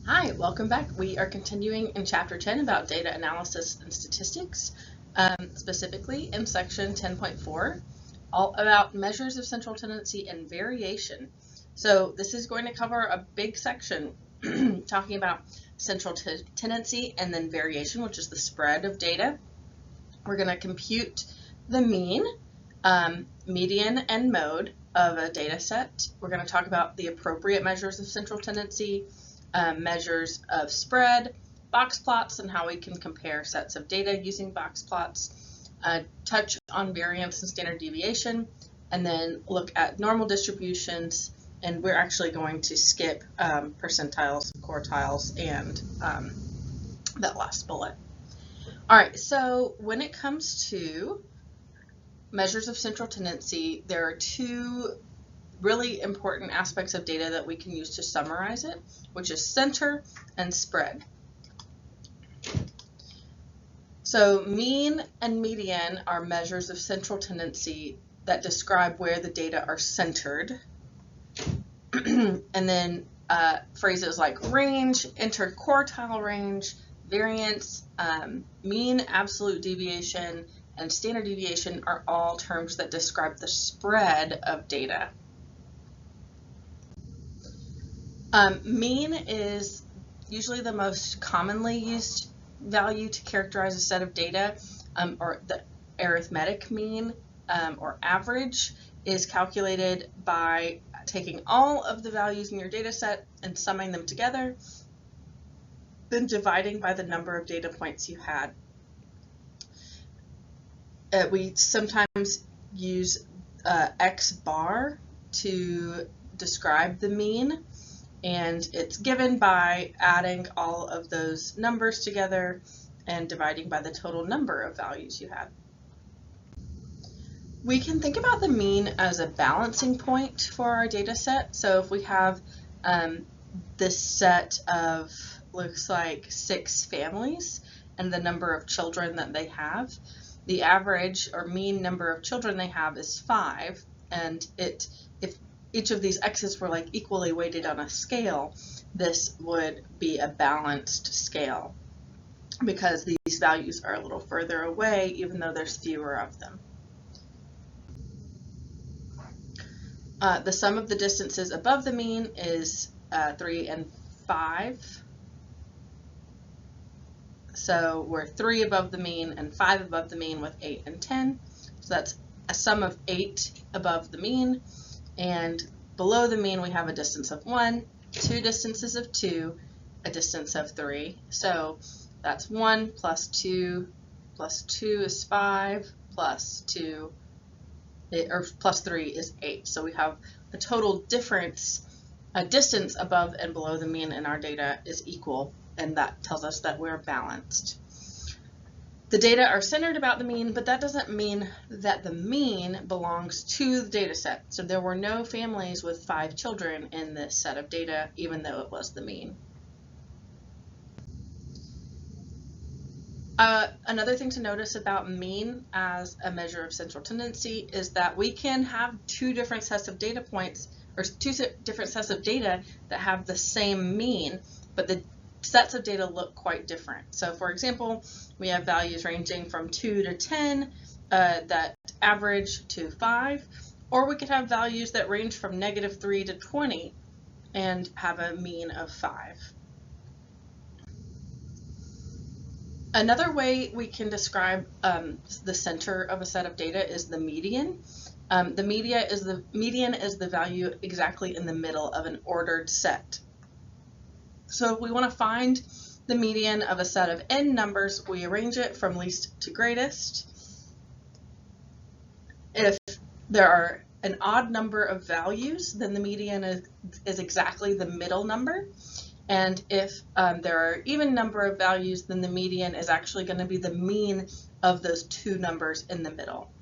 Hi, welcome back. We are continuing in Chapter 10 about data analysis and statistics, specifically in Section 10.4, all about measures of central tendency and variation. So this is going to cover a big section talking about central tendency and then variation, which is the spread of data. We're going to compute the mean, median, and mode of a data set. We're going to talk about the appropriate measures of central tendency, measures of spread, box plots, and how we can compare sets of data using box plots, touch on variance and standard deviation, and then look at normal distributions. And we're actually going to skip percentiles, quartiles, and that last bullet. All right, so when it comes to measures of central tendency, there are two really important aspects of data that we can use to summarize it, which is center and spread. So mean and median are measures of central tendency that describe where the data are centered. And then phrases like range, interquartile range, variance, mean absolute deviation, and standard deviation are all terms that describe the spread of data. Mean is usually the most commonly used value to characterize a set of data, or the arithmetic mean or average is calculated by taking all of the values in your data set and summing them together, then dividing by the number of data points you had. We sometimes use X bar to describe the mean, and it's given by adding all of those numbers together and dividing by the total number of values you had. We can think about the mean as a balancing point for our data set. So if we have this set of, looks like 6 families and the number of children that they have, the average or mean number of children they have is 5, and if each of these x's were like equally weighted on a scale, this would be a balanced scale because these values are a little further away even though there's fewer of them. The sum of the distances above the mean is 3 and 5. So we're 3 above the mean and 5 above the mean with 8 and 10. So that's a sum of 8 above the mean. And below the mean we have a distance of 1, 2 distances of 2, a distance of 3. So that's 1 plus 2 is 5 plus 2 or plus 3 is 8. So we have a total difference, a distance above and below the mean in our data is equal, and that tells us that we're balanced. The data are centered about the mean, but that doesn't mean that the mean belongs to the data set. So there were no families with 5 children in this set of data, even though it was the mean. Another thing to notice about mean as a measure of central tendency is that we can have 2 different sets of data points, or 2 different sets of data that have the same mean, but the sets of data look quite different. So for example, we have values ranging from 2 to 10 that average to 5, or we could have values that range from -3 to 20 and have a mean of 5. Another way we can describe the center of a set of data is the median. The median is the value exactly in the middle of an ordered set. So if we want to find the median of a set of n numbers, we arrange it from least to greatest. If there are an odd number of values, then the median is exactly the middle number. And if there are even number of values, then the median is actually going to be the mean of those 2 numbers in the middle.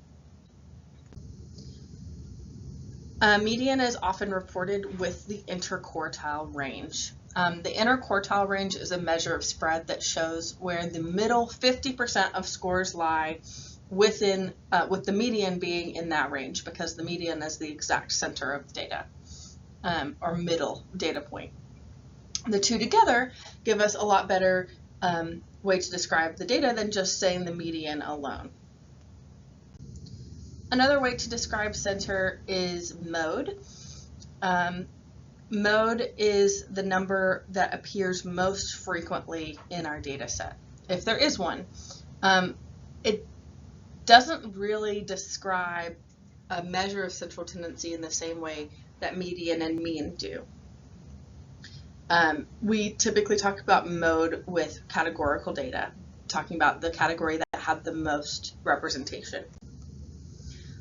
Median is often reported with the interquartile range. The interquartile range is a measure of spread that shows where the middle 50% of scores lie within, with the median being in that range, because the median is the exact center of the data, or middle data point. The two together give us a lot better way to describe the data than just saying the median alone. Another way to describe center is mode. Mode is the number that appears most frequently in our data set, if there is one. It doesn't really describe a measure of central tendency in the same way that median and mean do. We typically talk about mode with categorical data, talking about the category that had the most representation.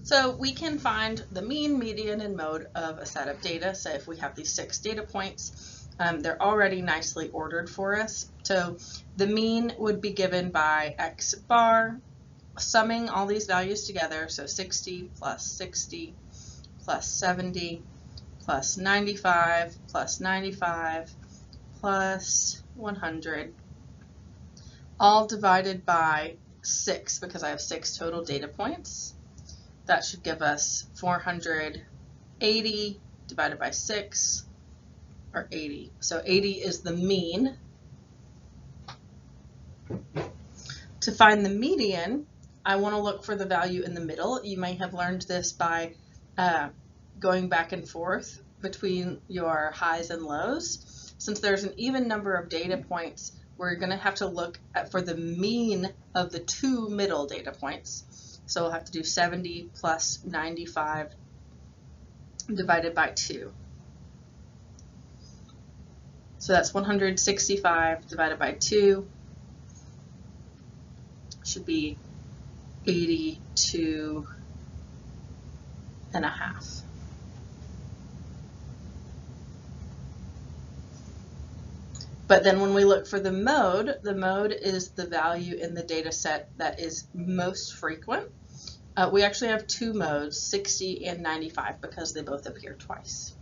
So we can find the mean, median, and mode of a set of data. So if we have these 6 data points, they're already nicely ordered for us. So the mean would be given by x bar, summing all these values together. So 60 plus 60 plus 70 plus 95 plus 95 plus 100, all divided by 6 because I have 6 total data points. That should give us 480 divided by 6, or 80. So 80 is the mean. To find the median, I want to look for the value in the middle. You may have learned this by going back and forth between your highs and lows. Since there's an even number of data points, we're going to have to look for the mean of the 2 middle data points. So we'll have to do 70 plus 95 divided by 2. So that's 165 divided by 2 should be 82 and a half. But then when we look for the mode is the value in the data set that is most frequent. We actually have 2 modes, 60 and 95, because they both appear twice.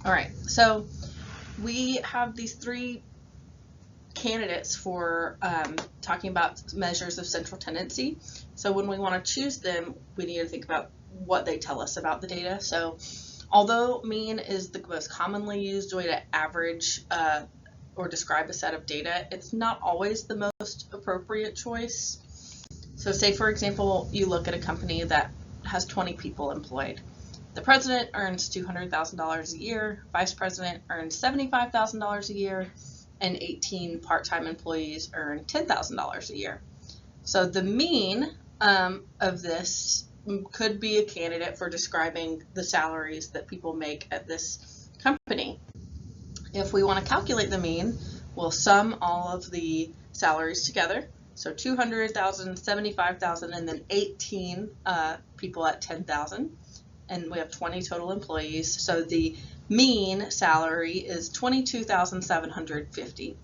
All right, so we have these 3 candidates for talking about measures of central tendency. So when we want to choose them, we need to think about what they tell us about the data. So although mean is the most commonly used way to average or describe a set of data, it's not always the most appropriate choice. So say, for example, you look at a company that has 20 people employed. The president earns $200,000 a year, vice president earns $75,000 a year, and 18 part-time employees earn $10,000 a year. So the mean of this could be a candidate for describing the salaries that people make at this company. If we want to calculate the mean, we'll sum all of the salaries together. So 200,000, 75,000, and then 18 people at 10,000. And we have 20 total employees. So the mean salary is $22,750.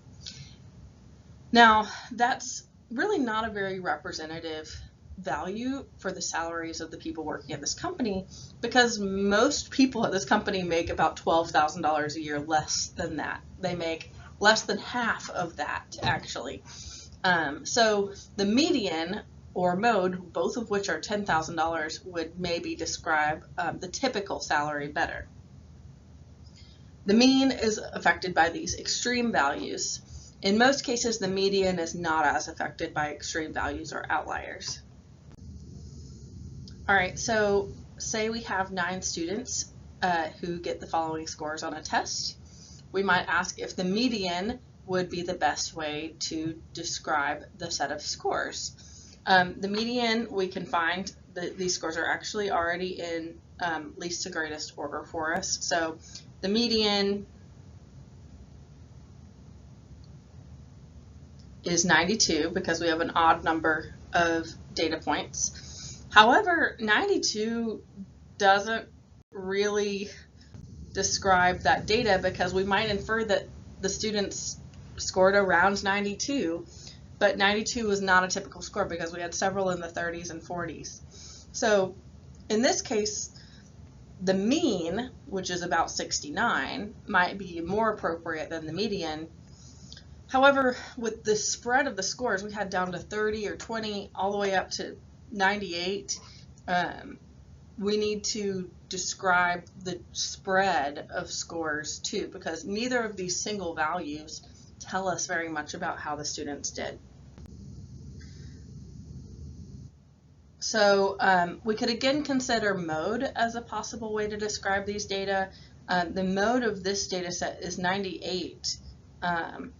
Now, that's really not a very representative value for the salaries of the people working at this company, because most people at this company make about $12,000 a year less than that. They make less than half of that, actually. So the median or mode, both of which are $10,000, would maybe describe the typical salary better. The mean is affected by these extreme values. In most cases, the median is not as affected by extreme values or outliers. All right, so say we have 9 students who get the following scores on a test. We might ask if the median would be the best way to describe the set of scores. The median, we can find that these scores are actually already in least to greatest order for us. So the median is 92 because we have an odd number of data points. However, 92 doesn't really describe that data because we might infer that the students scored around 92, but 92 was not a typical score because we had several in the 30s and 40s. So in this case, the mean, which is about 69, might be more appropriate than the median. However, with the spread of the scores, we had down to 30 or 20 all the way up to 98. We need to describe the spread of scores too, because neither of these single values tell us very much about how the students did. So we could again consider mode as a possible way to describe these data. The mode of this data set is 98.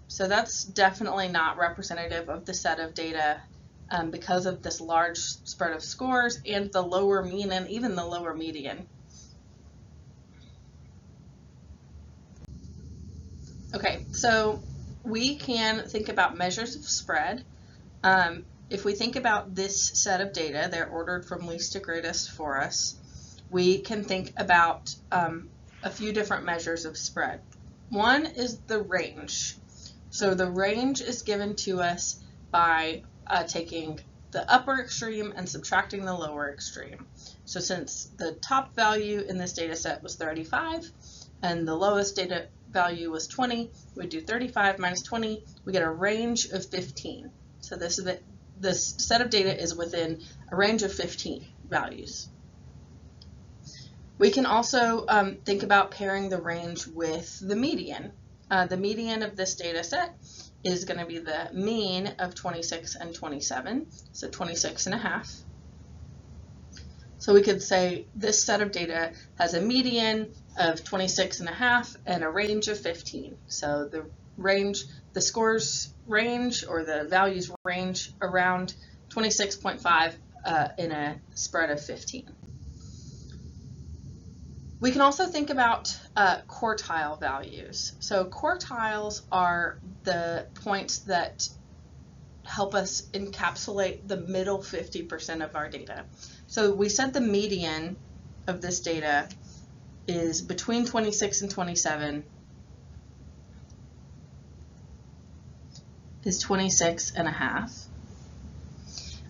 So that's definitely not representative of the set of data because of this large spread of scores and the lower mean and even the lower median. Okay, so we can think about measures of spread. If we think about this set of data, they're ordered from least to greatest for us. We can think about a few different measures of spread. One is the range. So the range is given to us by taking the upper extreme and subtracting the lower extreme. So since the top value in this data set was 35 and the lowest data value was 20, we do 35 minus 20, we get a range of 15. So this set of data is within a range of 15 values. We can also think about pairing the range with the median. The median of this data set is going to be the mean of 26 and 27, so 26 and a half. So we could say this set of data has a median of 26 and a half and a range of 15. So the scores range, or the values range around 26.5 in a spread of 15. We can also think about quartile values. So quartiles are the points that help us encapsulate the middle 50% of our data. So we said the median of this data is between 26 and 27 is 26 and a half.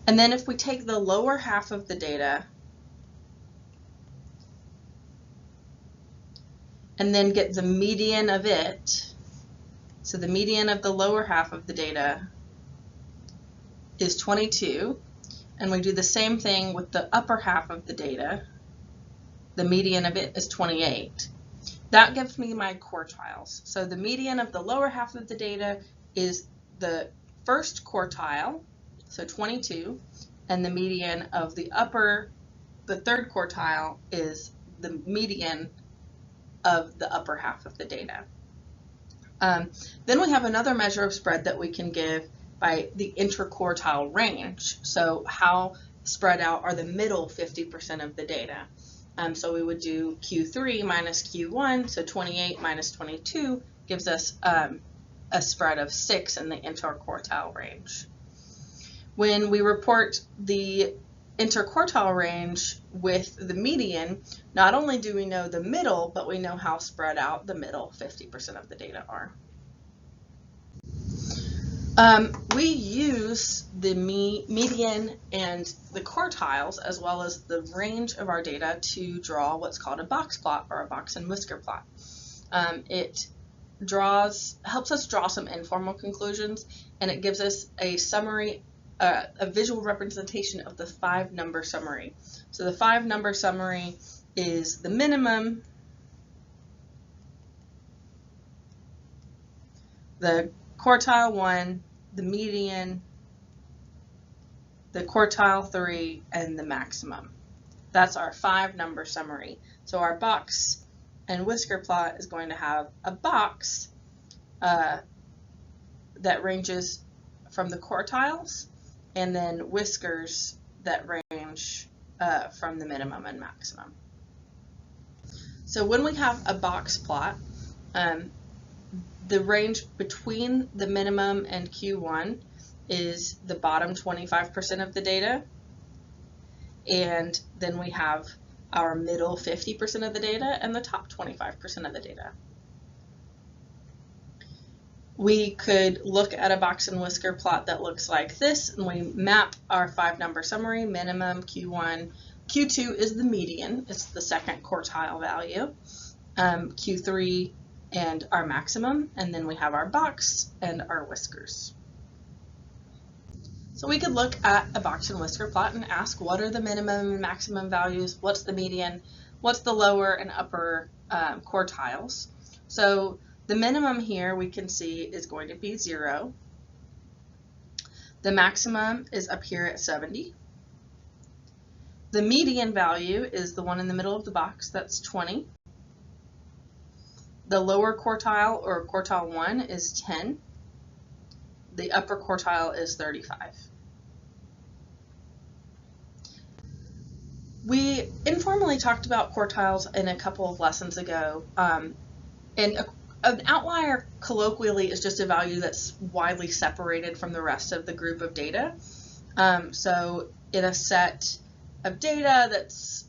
And then if we take the lower half of the data and then get the median of it, so the median of the lower half of the data is 22, and we do the same thing with the upper half of the data, the median of it is 28. That gives me my quartiles. So the median of the lower half of the data is the first quartile, so 22, and the median of the third quartile is the median of the upper half of the data. Then we have another measure of spread that we can give by the interquartile range. So how spread out are the middle 50% of the data. So we would do Q3 minus Q1, so 28 minus 22 gives us a spread of 6 in the interquartile range. When we report the interquartile range with the median, not only do we know the middle, but we know how spread out the middle 50% of the data are. We use the median and the quartiles as well as the range of our data to draw what's called a box plot or a box and whisker plot. It helps us draw some informal conclusions, and it gives us a summary, a visual representation of the 5-number summary. So the 5-number summary is the minimum, the quartile 1, the median, the quartile 3, and the maximum. That's our 5-number summary. So our box and whisker plot is going to have a box that ranges from the quartiles, and then whiskers that range from the minimum and maximum. So when we have a box plot, the range between the minimum and Q1 is the bottom 25% of the data, and then we have our middle 50% of the data and the top 25% of the data. We could look at a box and whisker plot that looks like this, and we map our 5-number summary, minimum, Q1. Q2 is the median, it's the second quartile value. Q3 and our maximum, and then we have our box and our whiskers. So we could look at a box and whisker plot and ask, what are the minimum and maximum values? What's the median? What's the lower and upper quartiles? So the minimum here we can see is going to be 0. The maximum is up here at 70. The median value is the one in the middle of the box, that's 20. The lower quartile, or quartile 1, is 10. The upper quartile is 35. We informally talked about quartiles in a couple of lessons ago, and an outlier colloquially is just a value that's widely separated from the rest of the group of data. So in a set of data that's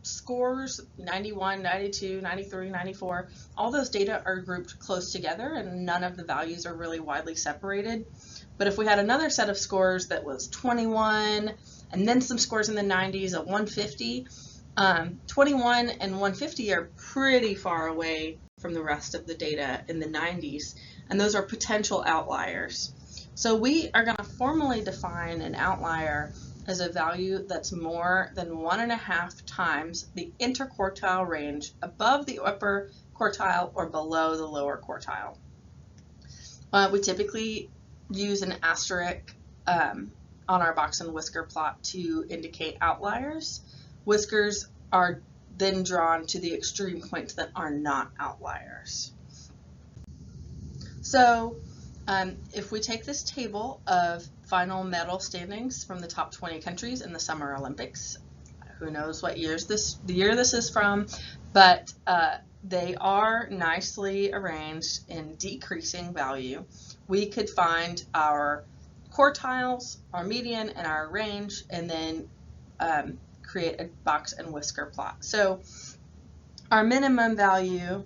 scores 91, 92, 93, 94, all those data are grouped close together and none of the values are really widely separated. But if we had another set of scores that was 21 and then some scores in the 90s at 150, 21 and 150 are pretty far away from the rest of the data in the 90s, and those are potential outliers. So we are going to formally define an outlier as a value that's more than 1.5 times the interquartile range above the upper quartile or below the lower quartile. We typically use an asterisk on our box and whisker plot to indicate outliers. Whiskers are then drawn to the extreme points that are not outliers. So if we take this table of final medal standings from the top 20 countries in the Summer Olympics, who knows what year this is from, but they are nicely arranged in decreasing value. We could find our quartiles, our median, and our range, and then create a box and whisker plot. So our minimum value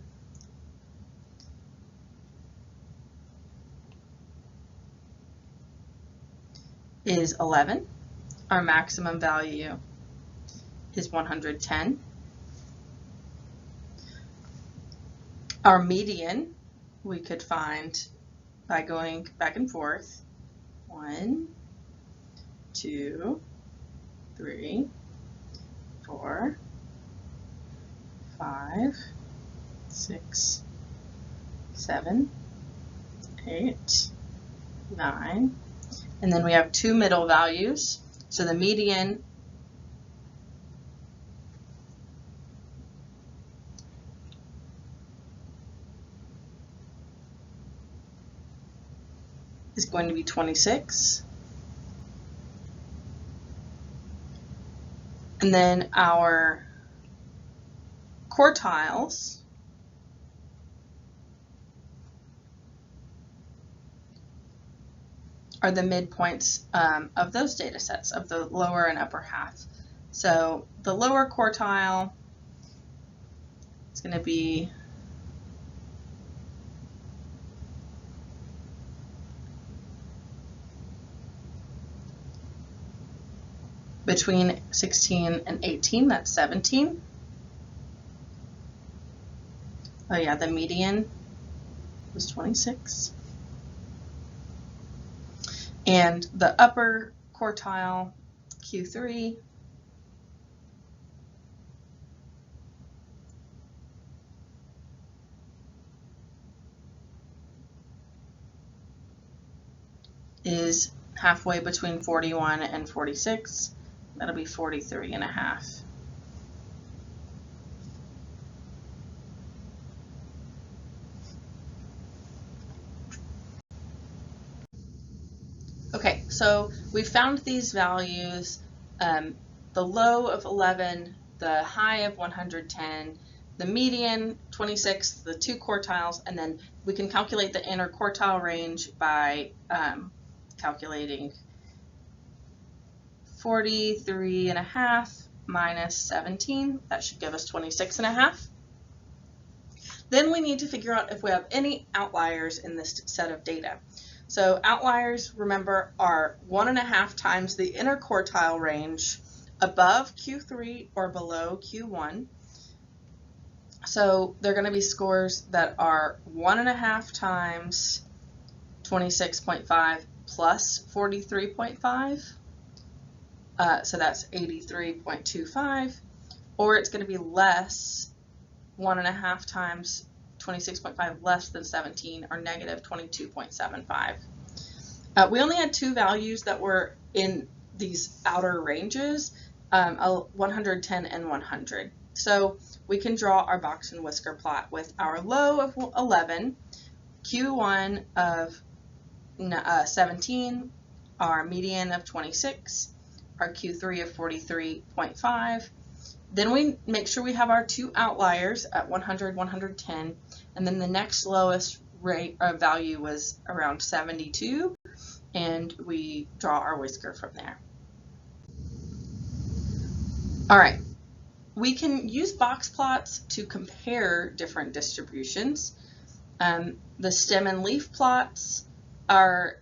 is 11. Our maximum value is 110. Our median we could find by going back and forth. 1, 2, 3, 4, 5, 6, 7, 8, 9, and then we have 2 middle values. So the median is going to be 26. And then our quartiles are the midpoints of those data sets, of the lower and upper half. So the lower quartile is going to be between 16 and 18, that's 17. Oh yeah, the median was 26. And the upper quartile, Q3, is halfway between 41 and 46. That'll be 43.5. Okay, so we found these values, the low of 11, the high of 110, the median 26, the 2 quartiles, and then we can calculate the interquartile range by calculating 43.5 minus 17. That should give us 26.5. Then we need to figure out if we have any outliers in this set of data. So outliers, remember, are 1.5 times the interquartile range above Q3 or below Q1. So they're going to be scores that are 1.5 times 26.5 plus 43.5. So that's 83.25. Or it's going to be less, 1.5 times 26.5 less than 17, or negative 22.75. We only had two values that were in these outer ranges, 110 and 100. So we can draw our box and whisker plot with our low of 11, Q1 of 17, our median of 26, our Q3 of 43.5. Then we make sure we have our two outliers at 100, 110, and then the next lowest rate value was around 72, and we draw our whisker from there. All right, we can use box plots to compare different distributions. The stem and leaf plots are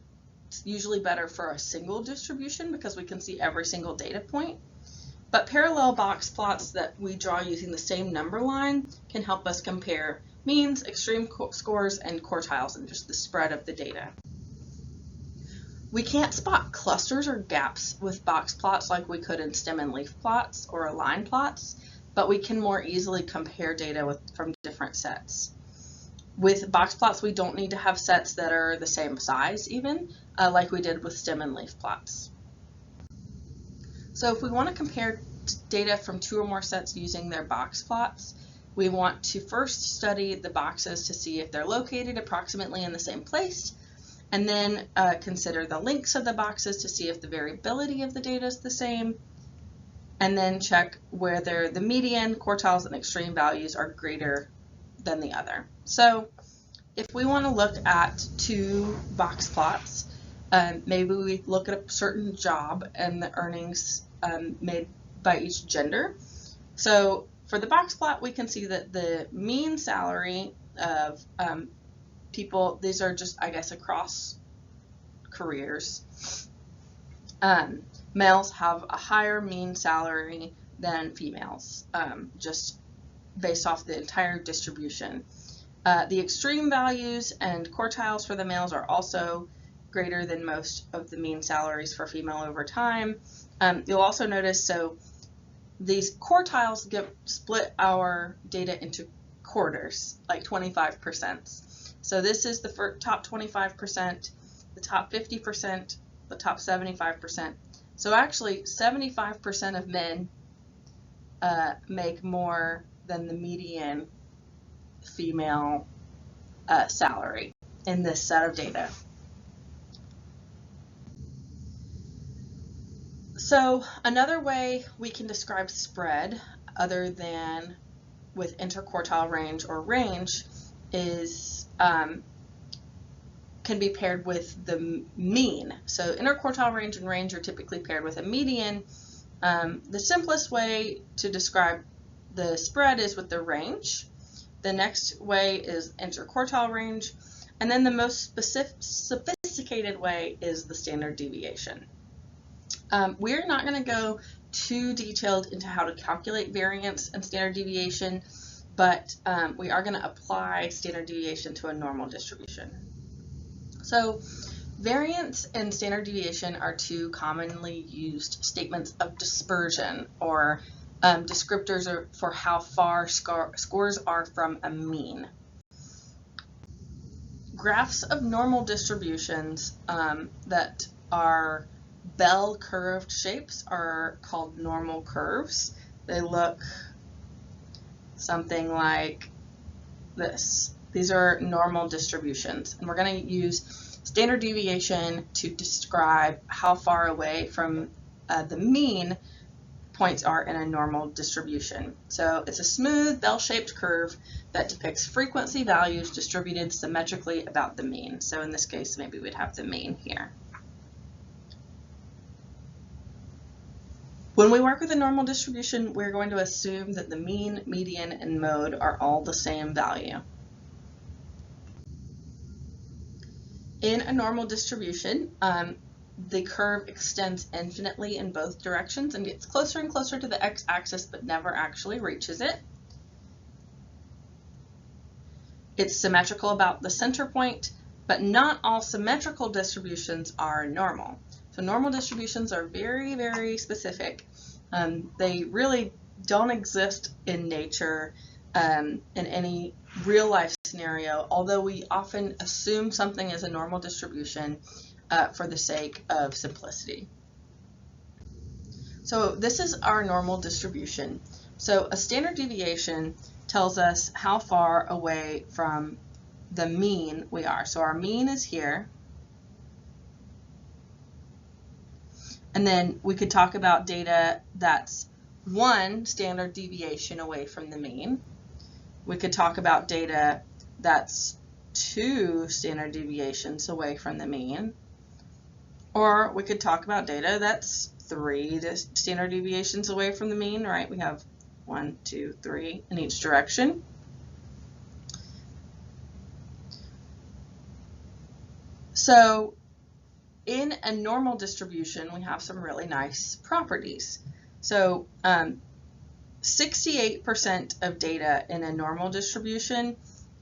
usually better for a single distribution because we can see every single data point. But parallel box plots that we draw using the same number line can help us compare means, extreme scores, and quartiles, and just the spread of the data. We can't spot clusters or gaps with box plots like we could in stem and leaf plots or line plots, but we can more easily compare data from different sets. With box plots, we don't need to have sets that are the same size even, like we did with stem and leaf plots. So if we want to compare data from two or more sets using their box plots, we want to first study the boxes to see if they're located approximately in the same place, and then consider the links of the boxes to see if the variability of the data is the same, and then check whether the median, quartiles, and extreme values are greater than the other. So if we want to look at two box plots, maybe we look at a certain job and the earnings made by each gender. So for the box plot, we can see that the mean salary of people, these are just, I guess, across careers. Males have a higher mean salary than females, just based off the entire distribution. The extreme values and quartiles for the males are also greater than most of the mean salaries for female over time. You'll also notice, so these quartiles split our data into quarters, like 25%. So this is the top 25%, the top 50%, the top 75%. So actually 75% of men make more than the median female salary in this set of data. So another way we can describe spread other than with interquartile range or range is can be paired with the mean. So interquartile range and range are typically paired with a median. The simplest way to describe the spread is with the range. The next way is interquartile range. And then the most sophisticated way is the standard deviation. We're not going to go too detailed into how to calculate variance and standard deviation, but we are going to apply standard deviation to a normal distribution. So variance and standard deviation are two commonly used statements of dispersion, or descriptors for how far scores are from a mean. Graphs of normal distributions that are bell curved shapes are called normal curves. They look something like this. These are normal distributions, and we're going to use standard deviation to describe how far away from the mean points are in a normal distribution. So it's a smooth bell-shaped curve that depicts frequency values distributed symmetrically about the mean. So in this case, maybe we'd have the mean here. When we work with a normal distribution, we're going to assume that the mean, median, and mode are all the same value. In a normal distribution, the curve extends infinitely in both directions and gets closer and closer to the x-axis, but never actually reaches it. It's symmetrical about the center point, but not all symmetrical distributions are normal. So normal distributions are very, very specific. They really don't exist in nature in any real life scenario, although we often assume something is a normal distribution for the sake of simplicity. So this is our normal distribution. So a standard deviation tells us how far away from the mean we are. So our mean is here. And then we could talk about data that's 1 standard deviation away from the mean. We could talk about data that's 2 standard deviations away from the mean. Or we could talk about data that's 3 standard deviations away from the mean, right? We have 1, 2, 3 in each direction. So in a normal distribution, we have some really nice properties. So 68% of data in a normal distribution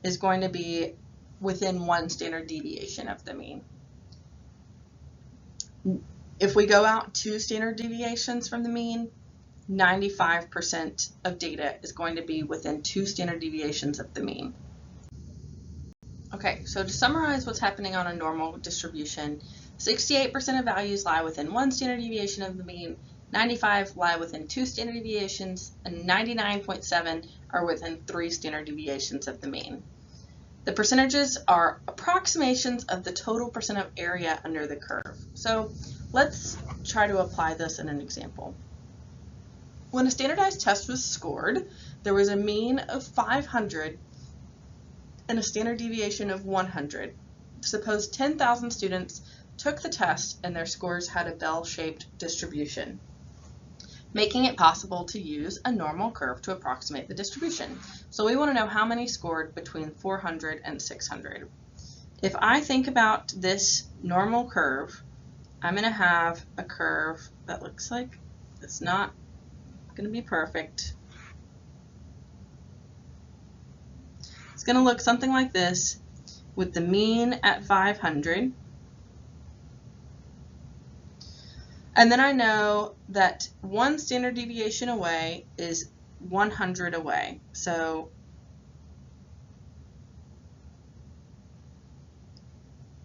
is going to be within 1 standard deviation of the mean. If we go out 2 standard deviations from the mean, 95% of data is going to be within 2 standard deviations of the mean. Okay, so to summarize what's happening on a normal distribution, 68% of values lie within 1 standard deviation of the mean, 95 lie within 2 standard deviations, and 99.7 are within 3 standard deviations of the mean. The percentages are approximations of the total percent of area under the curve. So let's try to apply this in an example. When a standardized test was scored, there was a mean of 500 and a standard deviation of 100. Suppose 10,000 students took the test and their scores had a bell-shaped distribution, making it possible to use a normal curve to approximate the distribution. So we want to know how many scored between 400 and 600. If I think about this normal curve, I'm going to have a curve that looks like it's not going to be perfect. It's going to look something like this with the mean at 500. And then I know that 1 standard deviation away is 100 away. So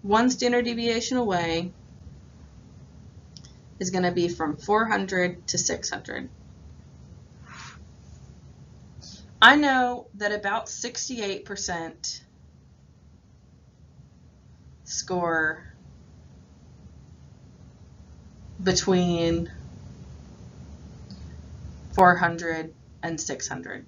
1 standard deviation away is going to be from 400 to 600. I know that about 68% score between 400 and 600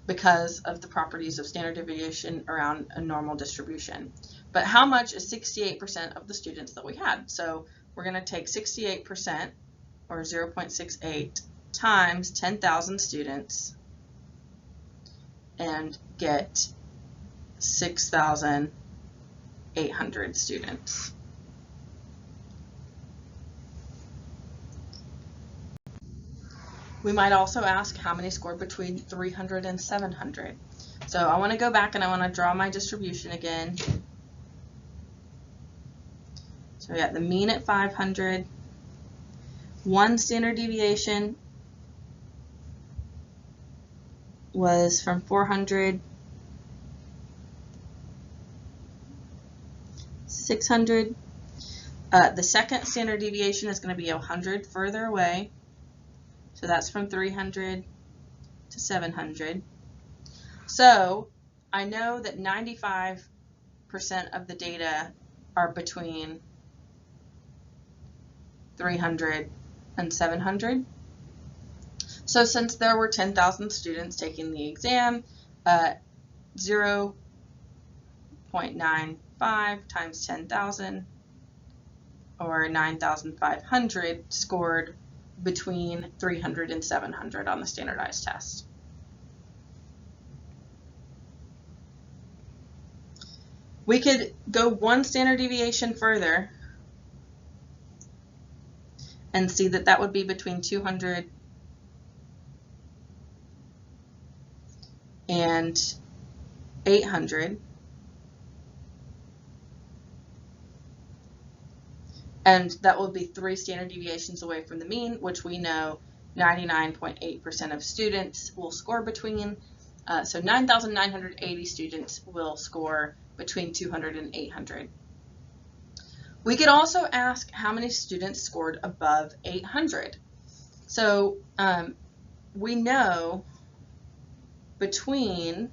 because of the properties of standard deviation around a normal distribution. But how much is 68% of the students that we had? So we're going to take 68%, or 0.68, times 10,000 students and get 6,800 students. We might also ask how many scored between 300 and 700. So I want to go back and I want to draw my distribution again. So we got the mean at 500, 1 standard deviation was from 400, 600. The second standard deviation is going to be 100 further away. So that's from 300 to 700. So I know that 95% of the data are between 300 and 700. So since there were 10,000 students taking the exam, 0.95 times 10,000, or 9,500, scored between 300 and 700 on the standardized test. We could go 1 standard deviation further and see that that would be between 200 and 800, and that will be 3 standard deviations away from the mean, which we know 99.8% of students will score between. So 9,980 students will score between 200 and 800. We could also ask how many students scored above 800. So we know between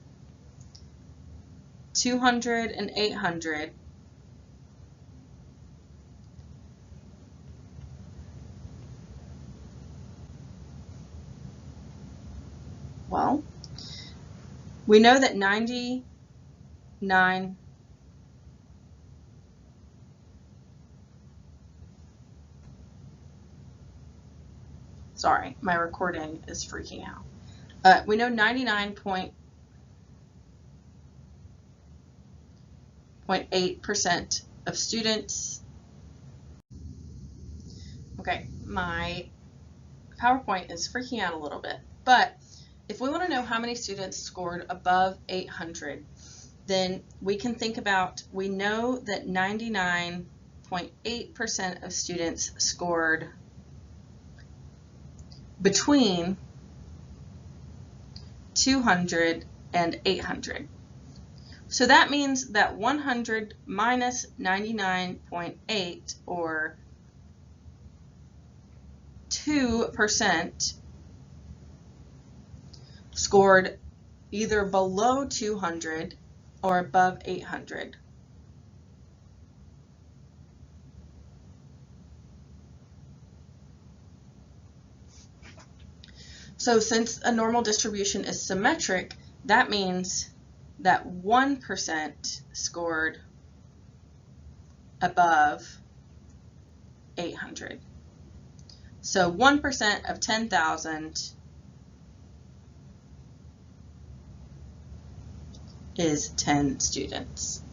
200 and 800, well, we know that 99, sorry, my recording is freaking out. We know 99.8% of students. Okay, my PowerPoint is freaking out a little bit, but if we want to know how many students scored above 800, then we can think about, we know that 99.8% of students scored between 200 and 800. So that means that 100 minus 99.8, or 2%, scored either below 200 or above 800. So since a normal distribution is symmetric, that means that 1% scored above 800. So 1% of 10,000 is 10 students.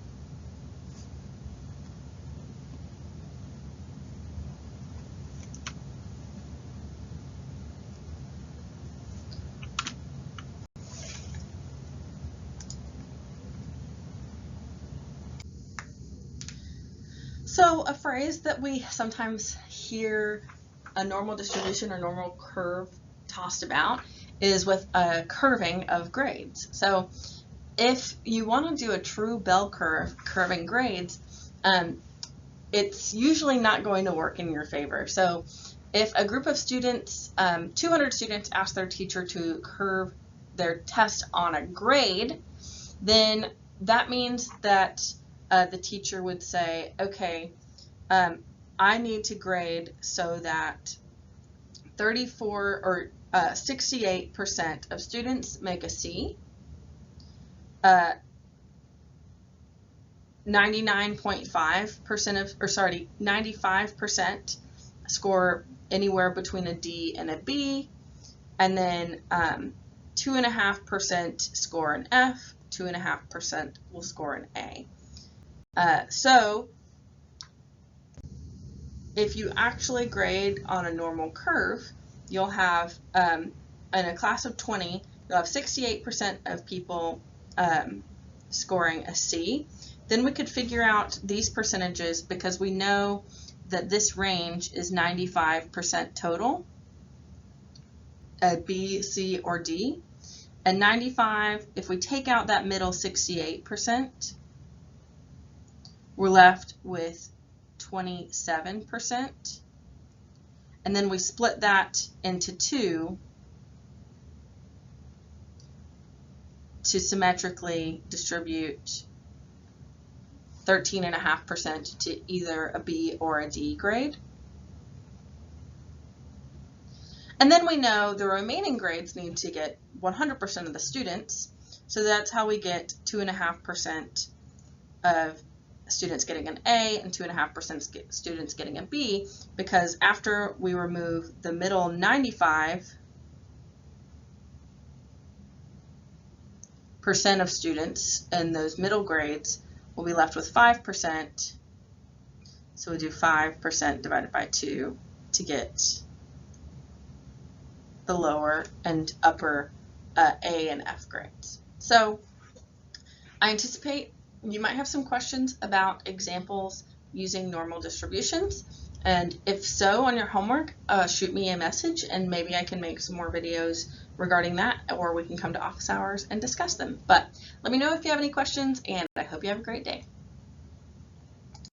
So a phrase that we sometimes hear a normal distribution or normal curve tossed about is with a curving of grades. So if you want to do a true bell curve curving grades, it's usually not going to work in your favor. So if a group of students, 200 students, ask their teacher to curve their test on a grade, then that means that the teacher would say, okay, I need to grade so that 34 or 68% of students make a C, 95% score anywhere between a D and a B, and then 2.5% score an F, 2.5% will score an A. So if you actually grade on a normal curve, you'll have, in a class of 20, you'll have 68% of people scoring a C. Then we could figure out these percentages because we know that this range is 95% total, a B, C, or D. And 95, if we take out that middle 68%, we're left with 27%. And then we split that into 2 to symmetrically distribute 13.5% to either a B or a D grade. And then we know the remaining grades need to get 100% of the students, so that's how we get 2.5% of students getting an A and 2.5% students getting a B, because after we remove the middle 95% of students in those middle grades, we'll be left with 5%. So we do 5% divided by 2 to get the lower and upper A and F grades. So I anticipate you might have some questions about examples using normal distributions. And if so, on your homework, shoot me a message and maybe I can make some more videos regarding that, or we can come to office hours and discuss them. But let me know if you have any questions, and I hope you have a great day.